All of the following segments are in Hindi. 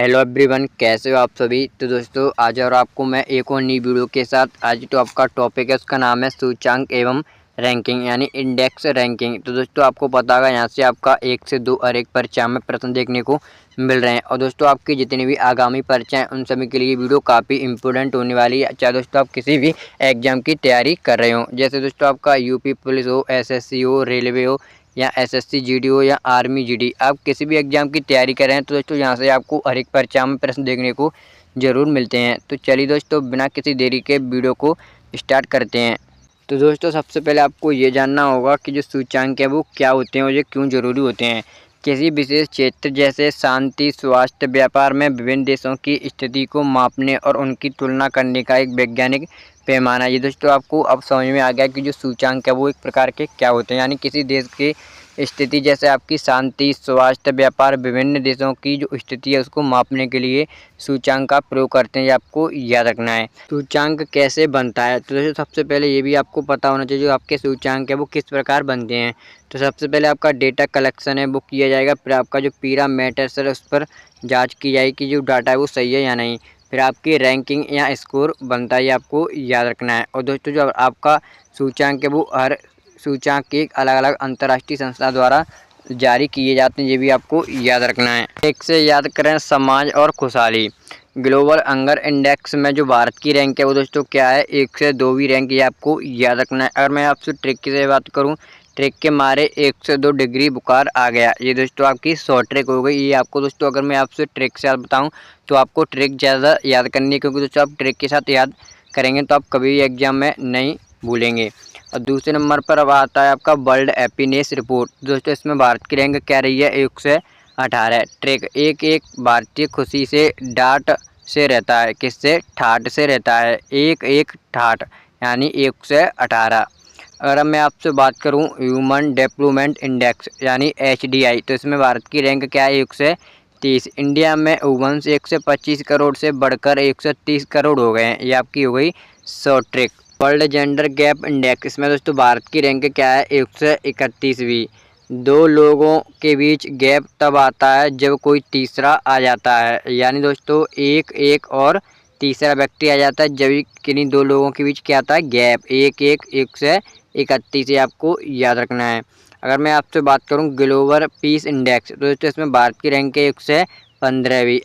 हेलो एवरीवन, कैसे हो आप सभी। तो दोस्तों आज और आपको मैं एक और नई वीडियो के साथ आज तो आपका टॉपिक है, उसका नाम है सूचांक एवं रैंकिंग यानी इंडेक्स रैंकिंग। तो दोस्तों आपको पता होगा यहाँ से आपका 1 से 2 हर एक परीक्षा में प्रश्न देखने को मिल रहे हैं। और दोस्तों आपकी जितनी भी आगामी परीक्षाएं उन सभी के लिए वीडियो काफ़ी इंपॉर्टेंट होने वाली है, चाहे दोस्तों आप किसी भी एग्जाम की तैयारी कर रहे हो। जैसे दोस्तों आपका यूपी पुलिस हो, एसएससी हो, रेलवे हो या एसएससी जीडी हो या आर्मी जीडी, आप किसी भी एग्जाम की तैयारी कर रहे हैं तो दोस्तों यहाँ से आपको हर एक परीक्षा में प्रश्न देखने को ज़रूर मिलते हैं। तो चलिए दोस्तों बिना किसी देरी के वीडियो को स्टार्ट करते हैं। तो दोस्तों सबसे पहले आपको ये जानना होगा कि जो सूचांक है वो क्या होते हैं और ये क्यों ज़रूरी होते हैं। किसी विशेष क्षेत्र जैसे शांति, स्वास्थ्य, व्यापार में विभिन्न देशों की स्थिति को मापने और उनकी तुलना करने का एक वैज्ञानिक पैमाना। ये दोस्तों आपको अब समझ में आ गया कि जो सूचांक है वो एक प्रकार के क्या होते हैं। यानी किसी देश की स्थिति जैसे आपकी शांति, स्वास्थ्य, व्यापार, विभिन्न देशों की जो स्थिति है उसको मापने के लिए सूचांक का प्रयोग करते हैं। ये आपको याद रखना है। सूचांक कैसे बनता है तो दोस्तों सबसे पहले ये भी आपको पता होना चाहिए जो आपके सूचांक है वो किस प्रकार बनते हैं। तो सबसे पहले आपका डेटा कलेक्शन है वो किया जाएगा, फिर आपका जो पैरामीटर्स है उस पर जाँच की जाएगी कि जो डाटा है वो सही है या नहीं। फिर आपकी रैंकिंग या स्कोर बनता है, ये आपको याद रखना है। और दोस्तों जो आपका सूचांक है वो हर सूचांक एक अलग अलग अंतर्राष्ट्रीय संस्था द्वारा जारी किए जाते हैं, ये भी आपको याद रखना है। एक से याद करें समाज और खुशहाली। ग्लोबल हंगर इंडेक्स में जो भारत की रैंक है वो दोस्तों क्या है, 1 से 2वीं रैंक, ये आपको याद रखना है। अगर मैं आपसे ट्रिक की से बात करूं, ट्रिक के मारे 1 से 2 डिग्री बुखार आ गया, ये दोस्तों आपकी शॉर्ट ट्रिक हो गई। ये आपको दोस्तों अगर मैं आपसे ट्रिक से बताऊं तो आपको ट्रिक ज़्यादा याद करनी है, क्योंकि दोस्तों आप ट्रिक के साथ याद करेंगे तो आप कभी भी एग्जाम में नहीं भूलेंगे। और दूसरे नंबर पर अब आता है आपका वर्ल्ड हैप्पीनेस रिपोर्ट। दोस्तों इसमें भारत की रैंक क्या रही है, 1 से 18। ट्रिक, एक एक भारतीय खुशी से डांट से रहता है, किससे, ठाठ से रहता है, एक एक ठाठ यानी 1 से 18। अगर अब मैं आपसे बात करूं ह्यूमन डेवलपमेंट इंडेक्स यानी HDI, तो इसमें भारत की रैंक क्या है, 1 से 30। इंडिया में वुमेन्स 125 करोड़ से बढ़कर 130 करोड़ हो गए हैं, ये आपकी हो गई short trick. World gender gap index, इसमें दोस्तों भारत की रैंक क्या है, 1 से 31वीं। दो लोगों के बीच गैप तब आता है जब कोई तीसरा आ जाता है, यानी दोस्तों एक एक और तीसरा व्यक्ति आ जाता है जब किन्हीं दो लोगों के बीच क्या आता है, गैप। 1 से 31, ये आपको याद रखना है। अगर मैं आपसे बात करूं ग्लोबल पीस इंडेक्स, तो दोस्तों इसमें भारत की रैंक है 1 से 15वीं।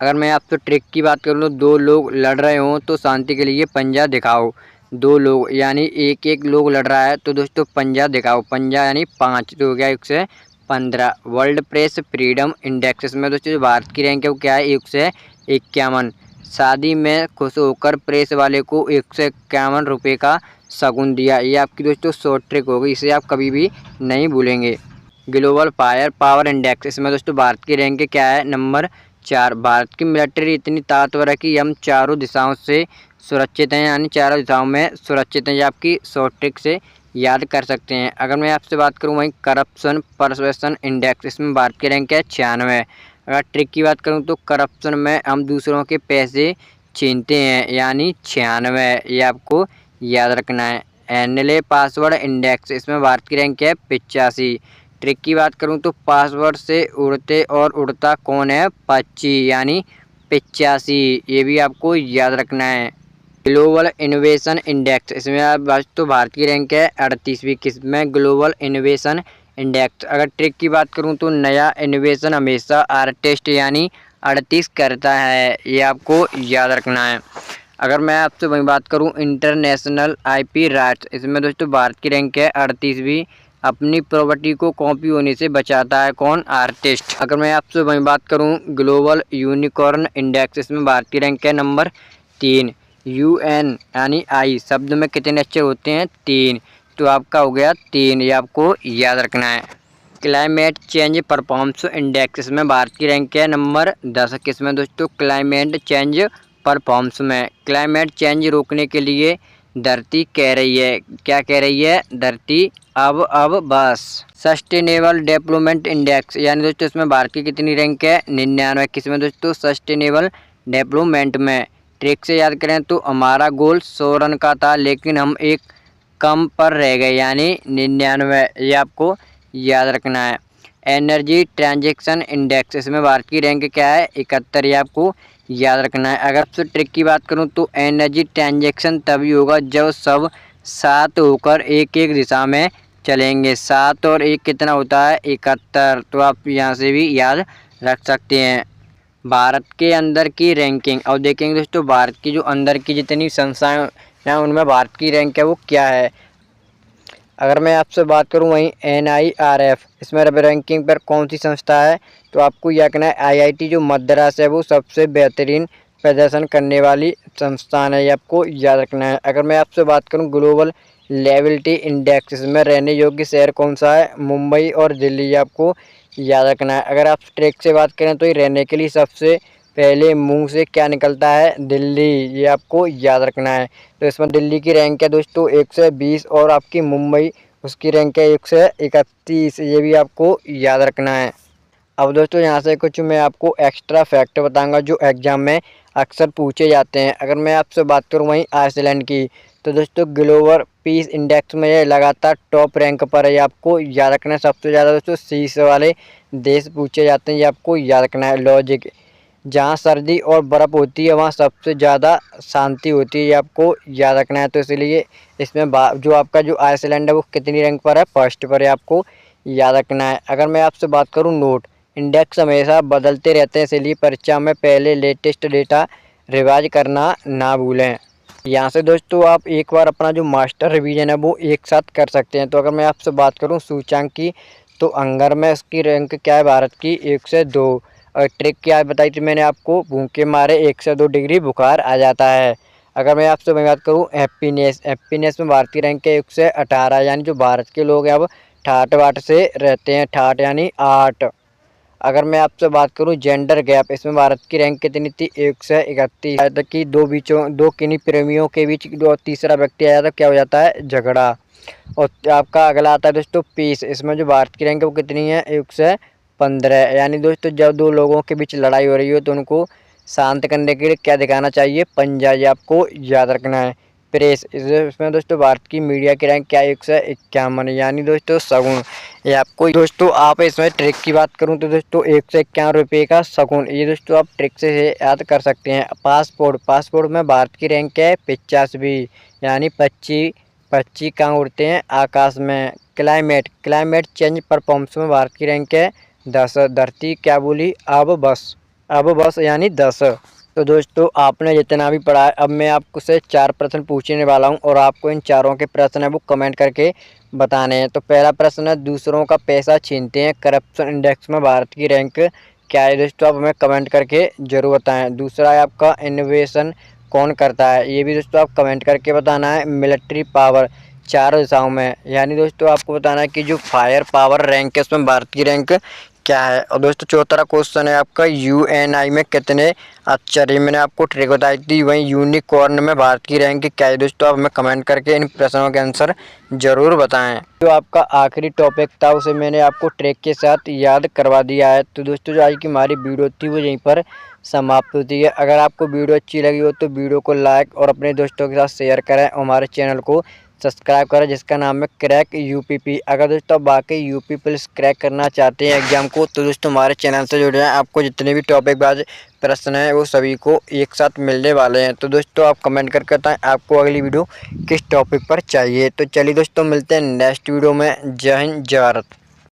अगर मैं आपसे ट्रिक की बात करूं तो दो लोग लड़ रहे हों तो शांति के लिए पंजा दिखाओ। दो लोग यानी एक एक लोग लड़ रहा है तो दोस्तों पंजा दिखाओ, पंजा यानी 5, तो हो गया 1 से 15। वर्ल्ड प्रेस फ्रीडम इंडेक्स में दोस्तों जो भारत की रैंक है वो क्या है, 1 से 51। शादी में खुश होकर प्रेस वाले को 1 से 51 रुपये का शगुन दिया, ये आपकी दोस्तों शॉर्ट ट्रिक होगी, इसे आप कभी भी नहीं भूलेंगे। ग्लोबल फायर पावर इंडेक्स, इसमें दोस्तों भारत की रैंक क्या है, नंबर 4। भारत की मिलिट्री इतनी ताकतवर है कि हम चारों दिशाओं से सुरक्षित हैं, यानी चारों दिशाओं में सुरक्षित हैं, ये आपकी शॉर्ट ट्रिक से याद कर सकते हैं। अगर मैं आपसे बात करूं वहीं करप्शन परसेप्शन इंडेक्स, इसमें भारत की रैंक है 96। अगर ट्रिक की बात करूं तो करप्शन में हम दूसरों के पैसे छीनते हैं, यानी 96, ये आपको याद रखना है। एनएलए पासवर्ड इंडेक्स, इसमें भारत की रैंक है 85। ट्रिक की बात करूं तो पासवर्ड से उड़ते और उड़ता कौन है, पक्षी, यानी 85, ये भी आपको याद रखना है। ग्लोबल इनोवेशन इंडेक्स, इसमें आप तो भारत की रैंक है 38वीं, किसमें, ग्लोबल इनोवेशन इंडेक्स। अगर ट्रिक की बात करूं तो नया इनोवेशन हमेशा आर्टिस्ट यानी 38 करता है, ये आपको याद रखना है। अगर मैं आपसे वही बात करूं इंटरनेशनल IP राइट्स, इसमें दोस्तों भारत की रैंक है 38वीं। अपनी प्रॉपर्टी को कॉपी होने से बचाता है कौन, आर्टिस्ट। अगर मैं आपसे वही बात करूं ग्लोबल यूनिकॉर्न इंडेक्स, इसमें भारत की रैंक है नंबर 3। UN यानी आई शब्द में कितने अक्षर होते हैं, 3, तो आपका हो गया 3, ये आपको याद रखना है। क्लाइमेट चेंज परफॉर्मेंस इंडेक्स, इसमें भारत की रैंक है नंबर 10, किसमें दोस्तों, क्लाइमेट चेंज परफॉर्मेंस में। क्लाइमेट चेंज रोकने के लिए धरती कह रही है, क्या कह रही है, धरती अब बस। सस्टेनेबल डेवलपमेंट इंडेक्स, यानी दोस्तों इसमें भारत की कितनी रैंक है, 99, किसमें दोस्तों, सस्टेनेबल डेवलपमेंट में। ट्रिक से याद करें तो हमारा गोल 100 रन का था लेकिन हम एक कम पर रह गए, यानी 99, ये आपको याद रखना है। एनर्जी ट्रांजैक्शन इंडेक्स, इसमें भारत की रैंक क्या है 71। ये आपको याद रखना है। अगर आपसे ट्रिक की बात करूं तो एनर्जी ट्रांजैक्शन तभी होगा जब सब सात होकर एक एक दिशा में चलेंगे। 7 और 1 कितना होता है 71। तो आप यहाँ से भी याद रख सकते हैं। भारत के अंदर की रैंकिंग और देखेंगे दोस्तों, भारत की जो अंदर की जितनी संस्थाएं हैं उनमें भारत की रैंक है वो क्या है। अगर मैं आपसे बात करूं वहीं NIRF, इसमें रैंकिंग पर कौन सी संस्था है, तो आपको यह कहना है IIT जो मद्रास है वो सबसे बेहतरीन प्रदर्शन करने वाली संस्थान है, ये आपको याद रखना है। अगर मैं आपसे बात करूं ग्लोबल लेबिलिटी इंडेक्स, इसमें रहने योग्य शहर कौन सा है, मुंबई और दिल्ली, ये आपको याद रखना है। अगर आप ट्रैक से बात करें तो ये रहने के लिए सबसे पहले मुंह से क्या निकलता है, दिल्ली, ये आपको याद रखना है। तो इसमें दिल्ली की रैंक है दोस्तों 120 और आपकी मुंबई उसकी रैंक है 131, ये भी आपको याद रखना है। अब दोस्तों यहाँ से कुछ मैं आपको एक्स्ट्रा फैक्ट बताऊंगा जो एग्जाम में अक्सर पूछे जाते हैं। अगर मैं आपसे बात करूँ वहीं आइसलैंड की, तो दोस्तों ग्लोबल पीस इंडेक्स में ये लगातार टॉप रैंक पर है, ये आपको याद रखना है। सबसे ज़्यादा दोस्तों शीर्ष वाले देश पूछे जाते हैं, ये आपको याद रखना है। लॉजिक, जहाँ सर्दी और बर्फ़ होती है वहाँ सबसे ज़्यादा शांति होती है, ये आपको याद रखना है। तो इसलिए इसमें जो आपका जो आइसलैंड है वो कितनी रैंक पर है, फर्स्ट पर है, आपको याद रखना है। अगर मैं आपसे बात करूँ नोट इंडेक्स हमेशा बदलते रहते हैं, इसलिए परीक्षा में पहले लेटेस्ट डेटा रिवाइज करना ना भूलें। यहाँ से दोस्तों आप एक बार अपना जो मास्टर रिवीजन है वो एक साथ कर सकते हैं। तो अगर मैं आपसे बात करूँ सूचकांक की, तो अंगर में इसकी रैंक क्या है भारत की 102। और ट्रिक क्या बताई थी मैंने आपको, भूखे मारे 102 डिग्री बुखार आ जाता है। अगर मैं आपसे बात करूँ हैप्पीनेस में भारत की रैंक है 118, यानी जो भारत के लोग हैं अब ठाठ बाट से रहते हैं, ठाठ यानी 8। अगर मैं आपसे बात करूं जेंडर गैप, इसमें भारत की रैंक कितनी थी 131। तक कि दो किन्हीं प्रेमियों के बीच दो तीसरा व्यक्ति आया तो क्या हो जाता है, झगड़ा। और आपका अगला आता है दोस्तों पीस, इसमें जो भारत की रैंक है वो कितनी है 115, यानी दोस्तों जब दो लोगों के बीच लड़ाई हो रही हो तो उनको शांत करने के लिए क्या दिखाना चाहिए, पंजा, ये आपको याद रखना है। प्रेस, इसमें दोस्तों भारत की मीडिया की रैंक क्या है 151, यानी दोस्तों शगुन, ये आपको दोस्तों आप इसमें ट्रिक की बात करूं तो दोस्तों 151 रुपये का शगुन, ये दोस्तों आप ट्रिक से याद कर सकते हैं। पासपोर्ट में भारत की रैंक है 85, यानी पक्षी कहाँ उड़ते हैं, आकाश में। क्लाइमेट चेंज परफॉर्मेंस में भारत की रैंक है 10। धरती क्या बोली, अब बस यानी 10। तो दोस्तों आपने जितना भी पढ़ा है, अब मैं आपको से 4 प्रश्न पूछने वाला हूं और आपको इन चारों के प्रश्न है वो कमेंट करके बताने हैं। तो पहला प्रश्न है, दूसरों का पैसा छीनते हैं करप्शन इंडेक्स में भारत की रैंक क्या है, दोस्तों आप हमें कमेंट करके जरूर बताएं। दूसरा है आपका इनोवेशन कौन करता है, ये भी दोस्तों आप कमेंट करके बताना है। मिलिट्री पावर 4 दिशाओं में, यानी दोस्तों आपको बताना है कि जो फायर पावर रैंक है उसमें भारत की रैंक क्या है। और दोस्तों चौथा क्वेश्चन है आपका UNI में कितने अक्षर, मैंने आपको ट्रिक बताई थी। वहीं यूनिकॉर्न में भारत की रैंक क्या है, दोस्तों आप हमें कमेंट करके इन प्रश्नों के आंसर जरूर बताएं। जो आपका आखिरी टॉपिक था उसे मैंने आपको ट्रिक के साथ याद करवा दिया है। तो दोस्तों जो आज की हमारी वीडियो थी वो यहीं पर समाप्त होती है। अगर आपको वीडियो अच्छी लगी हो तो वीडियो को लाइक और अपने दोस्तों के साथ शेयर करें और हमारे चैनल को सब्सक्राइब करें जिसका नाम है क्रैक UPP। अगर दोस्तों आप बाकी UP पुलिस क्रैक करना चाहते हैं एग्जाम को तो दोस्तों हमारे चैनल से जुड़ जाएं। आपको जितने भी टॉपिक बाज प्रश्न हैं वो सभी को एक साथ मिलने वाले हैं। तो दोस्तों आप कमेंट करके बताएं आपको अगली वीडियो किस टॉपिक पर चाहिए। तो चलिए दोस्तों मिलते हैं नेक्स्ट वीडियो में। जय हिंद, जय भारत।